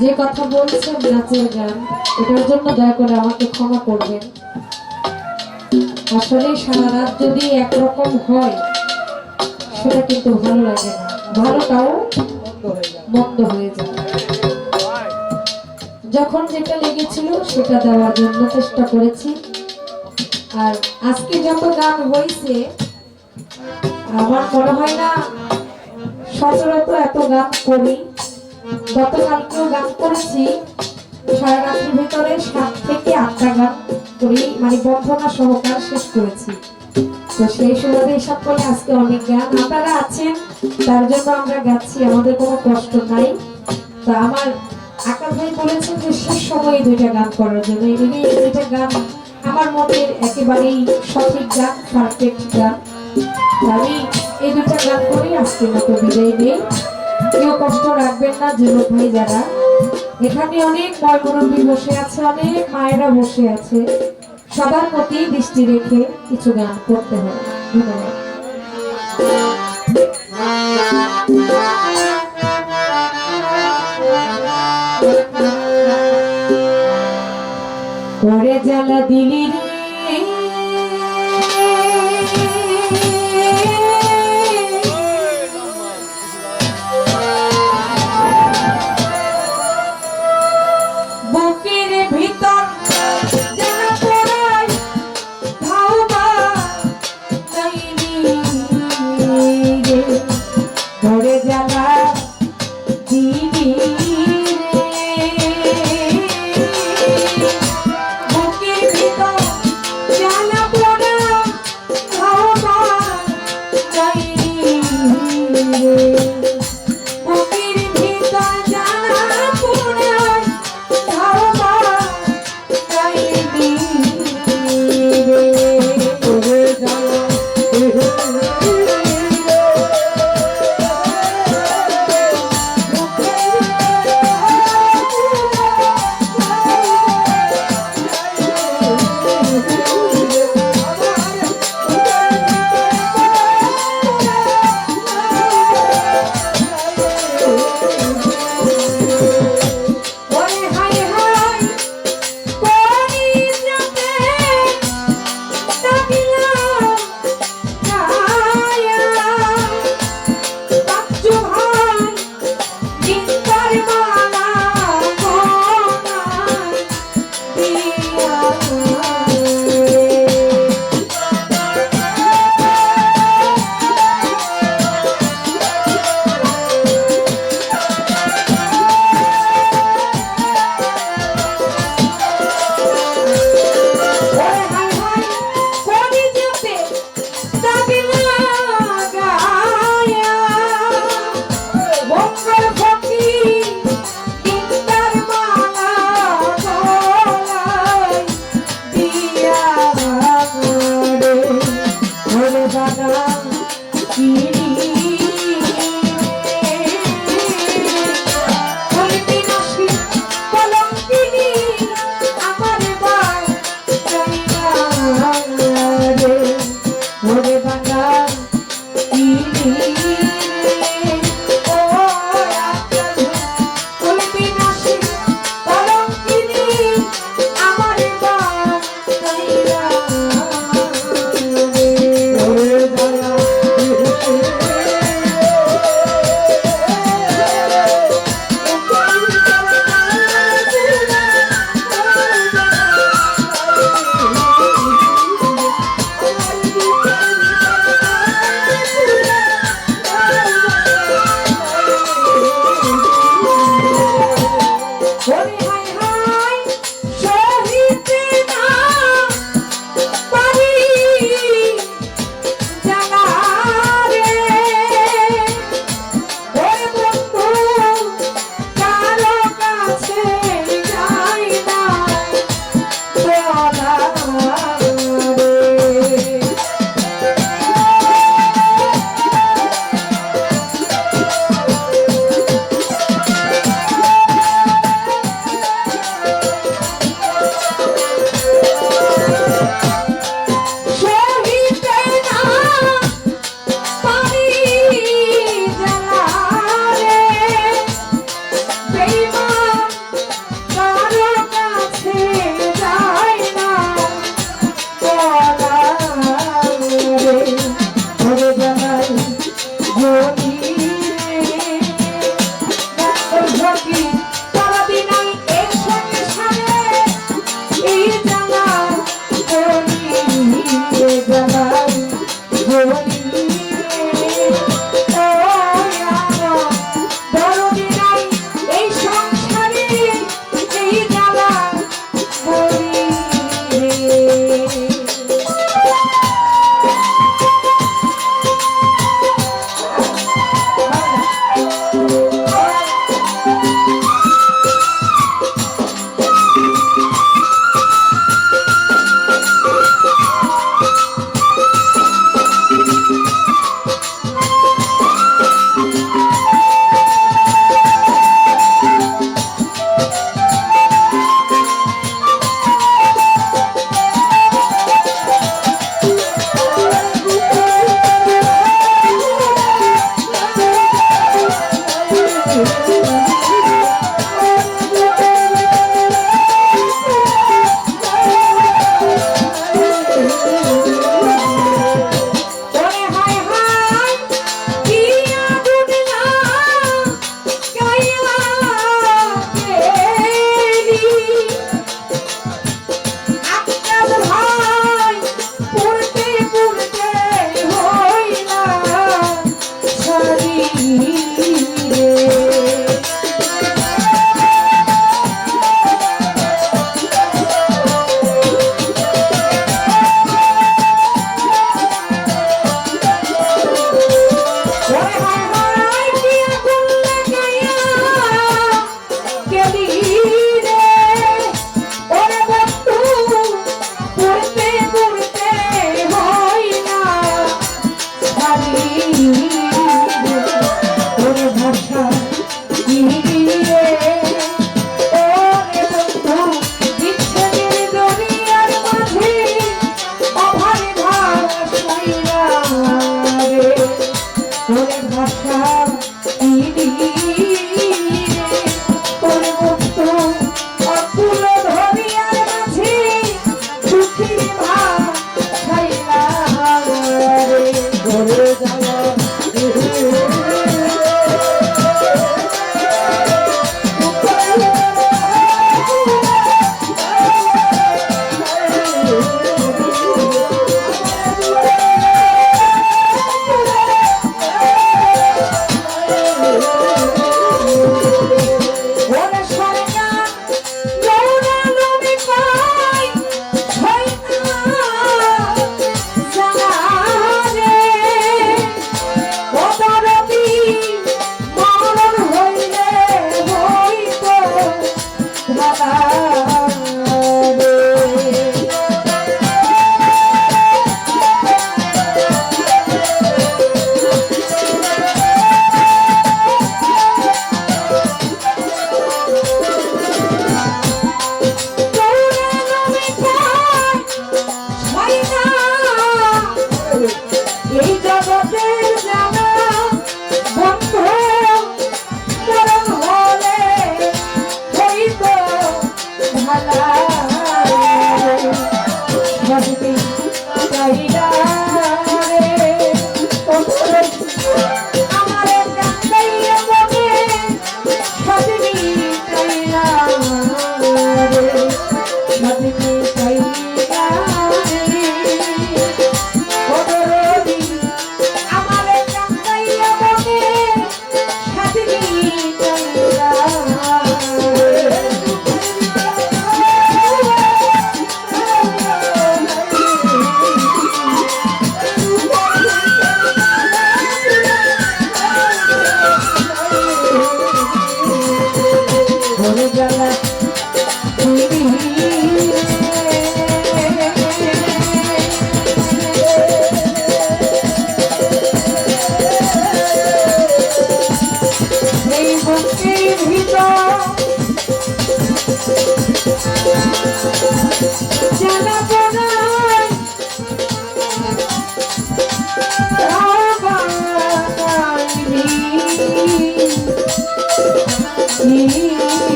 যে কথা বলছেন নাচের গান, এটার জন্য দয়া করে আমাকে ক্ষমা করবেন। আসলে সারা রাত যদি একরকম হয় সেটা কিন্তু ভালো লাগে না, ভালোটাও মন্দ হয়ে যায়। যখন যেটা লেগেছিল সেটা দেওয়ার জন্য চেষ্টা করেছি। আর আজকে যত গান হয়েছে আমার মনে হয় না সচরাচর এত গান করি। গতকালকেও গান করেছি, সারা রাত্রির ভিতরে 7 থেকে 8টা গান করি, মানে বন্ধনা সহকার শেষ করেছি। তো সেই সুবাদে হিসাব করে আজকে অনেক গান আপনারা আছেন, তার জন্য আমরা গাচ্ছি, আমাদের কোনো কষ্ট নাই। তো আমার আকাশ ভাই বলেছেন যে শেষ সময়ে 2টা গান করার জন্য। এই 2টা গান আমার মতে একেবারেই সঠিক গান, পারফেক্ট গান। আমি এই 2টা গান করেই আজকের মতো বিদায় নেই। কেউ কষ্ট রাখবেন না, যুবক ভাই যারা এখানে, অনেক ময়মুরব্বী বসে আছে, অনেক মায়েরা বসে আছে, সবার প্রতি দৃষ্টি রেখে কিছু গান করতে হবে। ধন্যবাদ। করে জ্বালা দিলি রে বুকের ভিতর জ্বালা পোড়ায়, ধাওয়া যাইনি রে, করে জ্বালা দিলি রে, বুকের ভিতর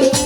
রে